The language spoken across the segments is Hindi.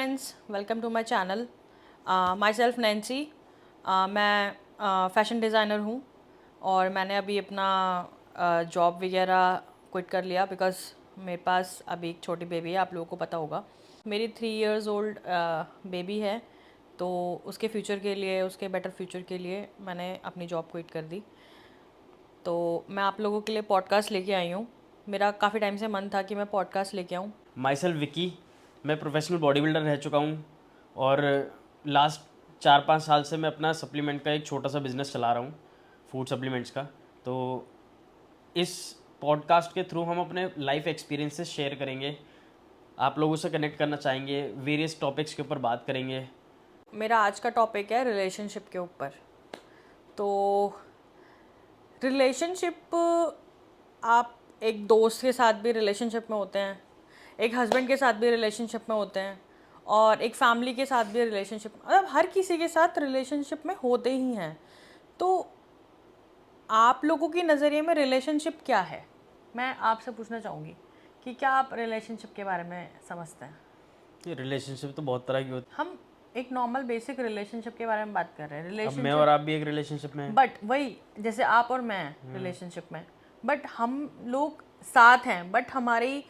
Friends, welcome to my channel. Myself Nancy. मैं फ़ैशन डिज़ाइनर हूँ और मैंने अभी अपना जॉब वगैरह क्विट कर लिया बिकॉज़ मेरे पास अभी एक छोटी बेबी है। आप लोगों को पता होगा, मेरी 3 इयर्स ओल्ड बेबी है। तो उसके फ्यूचर के लिए, उसके बेटर फ्यूचर के लिए मैंने अपनी जॉब क्विट कर दी। तो मैं आप लोगों के लिए पॉडकास्ट लेके आई हूँ। मेरा काफ़ी टाइम से मन था कि मैं पॉडकास्ट लेके आऊँ। My self Vicky. मैं प्रोफेशनल बॉडी बिल्डर रह चुका हूँ और लास्ट 4-5 साल से मैं अपना सप्लीमेंट का एक छोटा सा बिजनेस चला रहा हूँ, फूड सप्लीमेंट्स का। तो इस पॉडकास्ट के थ्रू हम अपने लाइफ एक्सपीरियंसेस शेयर करेंगे, आप लोगों से कनेक्ट करना चाहेंगे, वेरियस टॉपिक्स के ऊपर बात करेंगे। मेरा आज का टॉपिक है रिलेशनशिप के ऊपर। तो रिलेशनशिप, आप एक दोस्त के साथ भी रिलेशनशिप में होते हैं, एक हस्बैंड के साथ भी रिलेशनशिप में होते हैं, और एक फैमिली के साथ भी रिलेशनशिप, मतलब हर किसी के साथ रिलेशनशिप में होते ही हैं। तो आप लोगों की नज़रिए में रिलेशनशिप क्या है? मैं आपसे पूछना चाहूँगी कि क्या आप रिलेशनशिप के बारे में समझते हैं? ये रिलेशनशिप तो बहुत तरह की होती हम एक नॉर्मल बेसिक रिलेशनशिप के बारे में बात कर रहे हैं। है। अब मैं और रिलेशनशिप, आप भी एक रिलेशनशिप में हैं। बट वही, जैसे आप और मैं रिलेशनशिप में, बट हम लोग साथ हैं, बट हमारी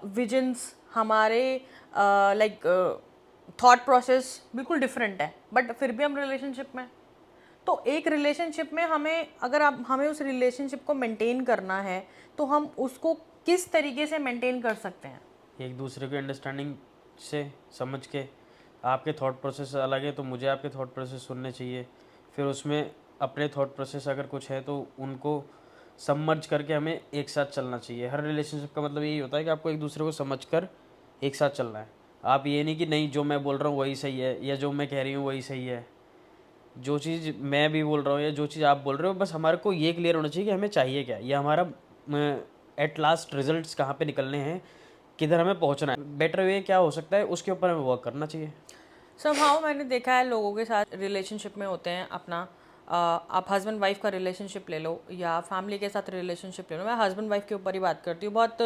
विजन्स, हमारे लाइक थॉट प्रोसेस बिल्कुल डिफरेंट है, बट फिर भी हम रिलेशनशिप में। तो एक रिलेशनशिप में हमें, अगर आप हमें उस रिलेशनशिप को मेंटेन करना है तो हम उसको किस तरीके से मेंटेन कर सकते हैं? एक दूसरे की अंडरस्टैंडिंग से समझ के, आपके थॉट प्रोसेस अलग है तो मुझे आपके थॉट प्रोसेस सुनने चाहिए, फिर उसमें अपने थॉट प्रोसेस अगर कुछ है तो उनको समझ करके हमें एक साथ चलना चाहिए। हर रिलेशनशिप का मतलब यही होता है कि आपको एक दूसरे को समझ कर एक साथ चलना है। आप ये नहीं कि नहीं जो मैं बोल रहा हूँ वही सही है या जो मैं कह रही हूँ वही सही है। जो चीज़ मैं भी बोल रहा हूँ या जो चीज़ आप बोल रहे हो, बस हमारे को ये क्लियर होना चाहिए कि हमें चाहिए क्या, या हमारा एट लास्ट रिजल्ट्स कहाँ पे निकलने हैं, किधर हमें पहुँचना है, बेटर वे क्या हो सकता है, उसके ऊपर हमें वर्क करना चाहिए। समहाउ मैंने देखा है लोगों के साथ रिलेशनशिप में होते हैं अपना, आप हस्बैंड वाइफ का रिलेशनशिप ले लो या फैमिली के साथ रिलेशनशिप ले लो। मैं हस्बैंड वाइफ के ऊपर ही बात करती हूँ। बहुत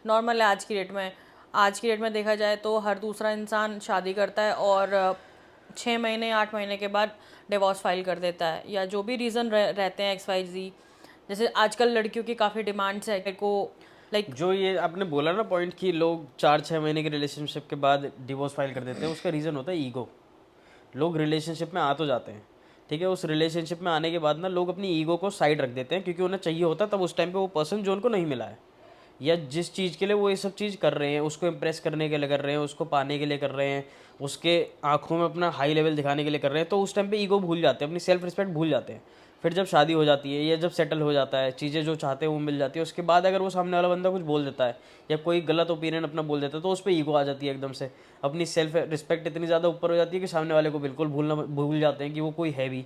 नॉर्मल है आज की डेट में। आज की डेट में देखा जाए तो हर दूसरा इंसान शादी करता है और 6 महीने 8 महीने के बाद डिवोर्स फाइल कर देता है, या जो भी रीज़न रहते हैं XYZ। जैसे आजकल लड़कियों की काफ़ी डिमांड्स है को, लाइक जो ये आपने बोला ना पॉइंट कि लोग 4-6 महीने के रिलेशनशिप के बाद डिवोर्स फाइल कर देते हैं, उसका रीज़न होता है ईगो। लोग रिलेशनशिप में आ तो जाते हैं, ठीक है, उस रिलेशनशिप में आने के बाद ना लोग अपनी ईगो को साइड रख देते हैं, क्योंकि उन्हें चाहिए होता है तब उस टाइम पे वो पर्सन जो उनको नहीं मिला है, या जिस चीज़ के लिए वो ये सब चीज़ कर रहे हैं, उसको इम्प्रेस करने के लिए कर रहे हैं, उसको पाने के लिए कर रहे हैं, उसके आंखों में अपना हाई लेवल दिखाने के लिए कर रहे हैं, तो उस टाइम पे ईगो भूल जाते हैं, अपनी सेल्फ रिस्पेक्ट भूल जाते हैं। फिर जब शादी हो जाती है या जब सेटल हो जाता है, चीज़ें जो चाहते हैं वो मिल जाती है, उसके बाद अगर वो सामने वाला बंदा कुछ बोल देता है या कोई गलत ओपिनियन अपना बोल देता है, तो उस पर ईगो आ जाती है एकदम से। अपनी सेल्फ रिस्पेक्ट इतनी ज़्यादा ऊपर हो जाती है कि सामने वाले को बिल्कुल भूल जाते हैं कि वो कोई है भी।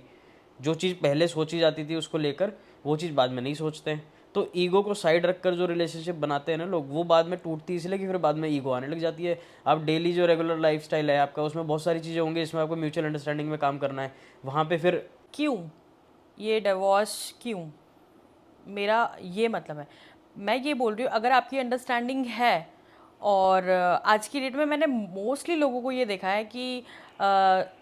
जो चीज़ पहले सोची जाती थी उसको लेकर, वो चीज़ बाद में नहीं सोचते हैं। तो ईगो को साइड रखकर जो रिलेशनशिप बनाते हैं ना लोग, वो बाद में टूटती इसलिए कि फिर बाद में ईगो आने लग जाती है। आप डेली जो रेगुलर लाइफस्टाइल है आपका, उसमें बहुत सारी चीज़ें होंगी जिसमें आपको म्यूचुअल अंडरस्टैंडिंग में काम करना है। वहाँ पे फिर क्यों ये डिवोर्स क्यों? मेरा ये मतलब है, मैं ये बोल रही हूँ, अगर आपकी अंडरस्टैंडिंग है, और आज की डेट में मैंने मोस्टली लोगों को ये देखा है कि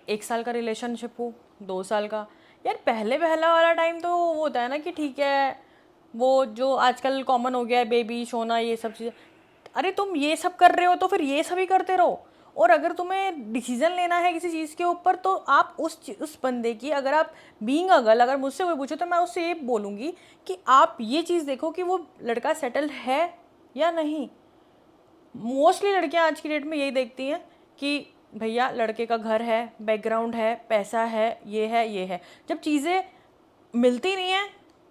1 साल का रिलेशनशिप हो, 2 साल का। यार पहले पहला वाला टाइम तो वो होता है ना कि ठीक है, वो जो आजकल कॉमन हो गया है, बेबी सोना, ये सब चीज़ें। अरे तुम ये सब कर रहे हो तो फिर ये सब ही करते रहो। और अगर तुम्हें डिसीजन लेना है किसी चीज़ के ऊपर, तो आप उस बंदे की, अगर आप बीइंग अ गर्ल, अगर मुझसे कोई पूछे तो मैं उससे ये बोलूँगी कि आप ये चीज़ देखो कि वो लड़का सेटल्ड है या नहीं। मोस्टली लड़कियां आज की डेट में यही देखती हैं कि भैया लड़के का घर है, बैकग्राउंड है, पैसा है, ये है, ये है। जब चीज़ें मिलती नहीं हैं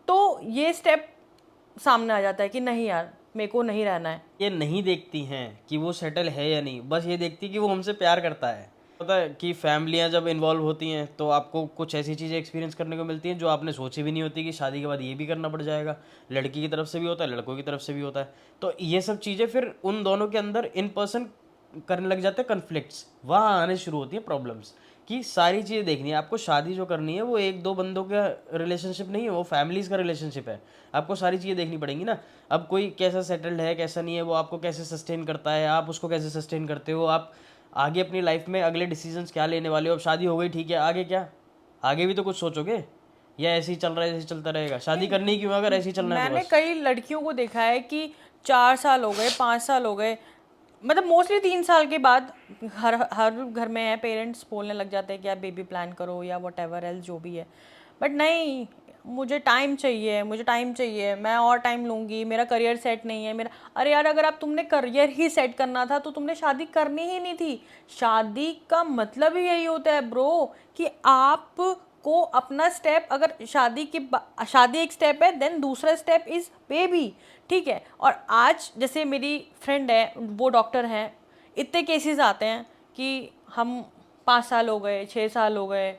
तो ये स्टेप सामने आ जाता है कि नहीं यार, मेरे को नहीं रहना है। ये नहीं देखती हैं कि वो सेटल है या नहीं, बस ये देखती कि वो हमसे प्यार करता है। पता है कि फैमिलियाँ जब इन्वॉल्व होती हैं तो आपको कुछ ऐसी चीज़ें एक्सपीरियंस करने को मिलती हैं जो आपने सोची भी नहीं होती कि शादी के बाद ये भी करना पड़ जाएगा। लड़की की तरफ से भी होता है, लड़कों की तरफ से भी होता है। तो ये सब चीज़ें फिर उन दोनों के अंदर इन पर्सन करने लग जाते हैं कन्फ्लिक्ट्स, वहाँ आने शुरू होती है प्रॉब्लम्स। कि सारी चीज़ें देखनी है आपको, शादी जो करनी है वो एक दो बंदों का रिलेशनशिप नहीं है, वो फैमिलीज़ का रिलेशनशिप है। आपको सारी चीज़ें देखनी पड़ेंगी ना। अब कोई कैसा सेटल्ड है कैसा नहीं है, वो आपको कैसे सस्टेन करता है, आप उसको कैसे सस्टेन करते हो, आप आगे अपनी लाइफ में अगले डिसीजंस क्या लेने वाले हो। अब शादी हो गई ठीक है, आगे क्या, आगे भी तो कुछ सोचोगे या ऐसे ही चल रहा है, ऐसे ही चलता रहेगा? शादी करनी क्यों अगर ऐसे ही चलना है तो मैंने बस। कई लड़कियों को देखा है कि 4 साल हो गए, 5 साल हो गए, मतलब मोस्टली 3 साल के बाद हर हर घर में है, पेरेंट्स बोलने लग जाते हैं कि आप बेबी प्लान करो या वट एवर एल्स जो भी है। बट नहीं, मुझे टाइम चाहिए, मुझे टाइम चाहिए, मैं और टाइम लूँगी, मेरा करियर सेट नहीं है मेरा। अरे यार, अगर आप तुमने करियर ही सेट करना था तो तुमने शादी करनी ही नहीं थी। शादी का मतलब ही यही होता है ब्रो, कि आप को अपना स्टेप, अगर शादी एक स्टेप है, देन दूसरा स्टेप इज़ बेबी। ठीक है। और आज जैसे मेरी फ्रेंड है, वो डॉक्टर हैं, इतने केसेस आते हैं कि हम 5 साल हो गए, 6 साल हो गए,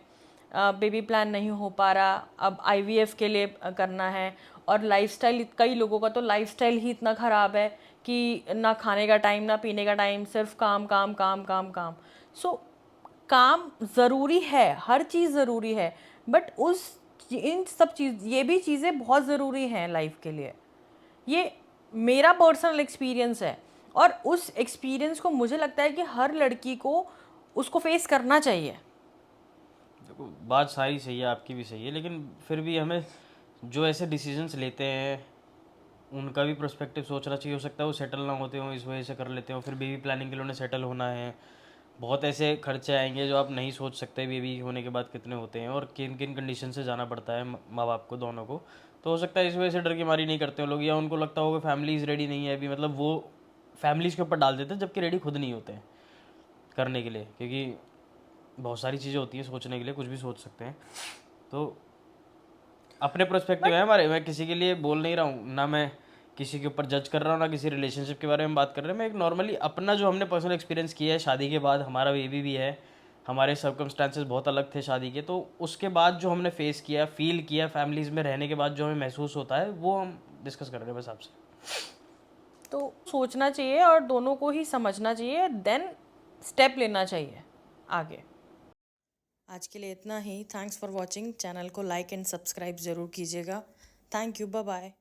बेबी प्लान नहीं हो पा रहा, अब आईवीएफ के लिए करना है। और लाइफस्टाइल, कई लोगों का तो लाइफस्टाइल ही इतना ख़राब है कि ना खाने का टाइम, ना पीने का टाइम, सिर्फ काम काम काम काम काम। सो काम ज़रूरी है, हर चीज़ ज़रूरी है, बट इन सब चीज़, ये भी चीज़ें बहुत ज़रूरी हैं लाइफ के लिए। ये मेरा पर्सनल एक्सपीरियंस है, और उस एक्सपीरियंस को मुझे लगता है कि हर लड़की को उसको फेस करना चाहिए। देखो बात सारी सही है, आपकी भी सही है, लेकिन फिर भी हमें जो ऐसे डिसीजंस लेते हैं उनका भी पर्सपेक्टिव सोचना चाहिए। हो सकता है वो सेटल ना होते हो, इस वजह से कर लेते हो, फिर बेबी प्लानिंग के लिए उन्हें सेटल होना है। बहुत ऐसे खर्चे आएंगे जो आप नहीं सोच सकते बेबी होने के बाद कितने होते हैं और किन किन कंडीशन से जाना पड़ता है माँ बाप को, दोनों को। तो हो सकता है इस वजह से डर की मारी नहीं करते हो लोग, या उनको लगता होगा फैमिलीज रेडी नहीं है अभी, मतलब वो फैमिलीज़ के ऊपर डाल देते हैं जबकि रेडी खुद नहीं होते हैं करने के लिए, क्योंकि बहुत सारी चीज़ें होती हैं सोचने के लिए, कुछ भी सोच सकते हैं। तो अपने पर्सपेक्टिव है हमारे, मैं किसी के लिए बोल नहीं रहा हूँ, ना मैं किसी के ऊपर जज कर रहा हूँ, ना किसी रिलेशनशिप के बारे में बात कर रहे हैं। मैं एक नॉर्मली अपना जो हमने पर्सनल एक्सपीरियंस किया है शादी के बाद, हमारा बेबी भी है, हमारे सर्कमस्टांसेस बहुत अलग थे शादी के, तो उसके बाद जो हमने फेस किया, फील किया, फैमिलीज़ में रहने के बाद जो हमें महसूस होता है वो हम डिस्कस कर रहे हैं बस आपसे। तो सोचना चाहिए और दोनों को ही समझना चाहिए, देन स्टेप लेना चाहिए आगे। आज के लिए इतना ही। Thanks for watching. चैनल को लाइक एंड सब्सक्राइब ज़रूर कीजिएगा। Thank you, bye bye.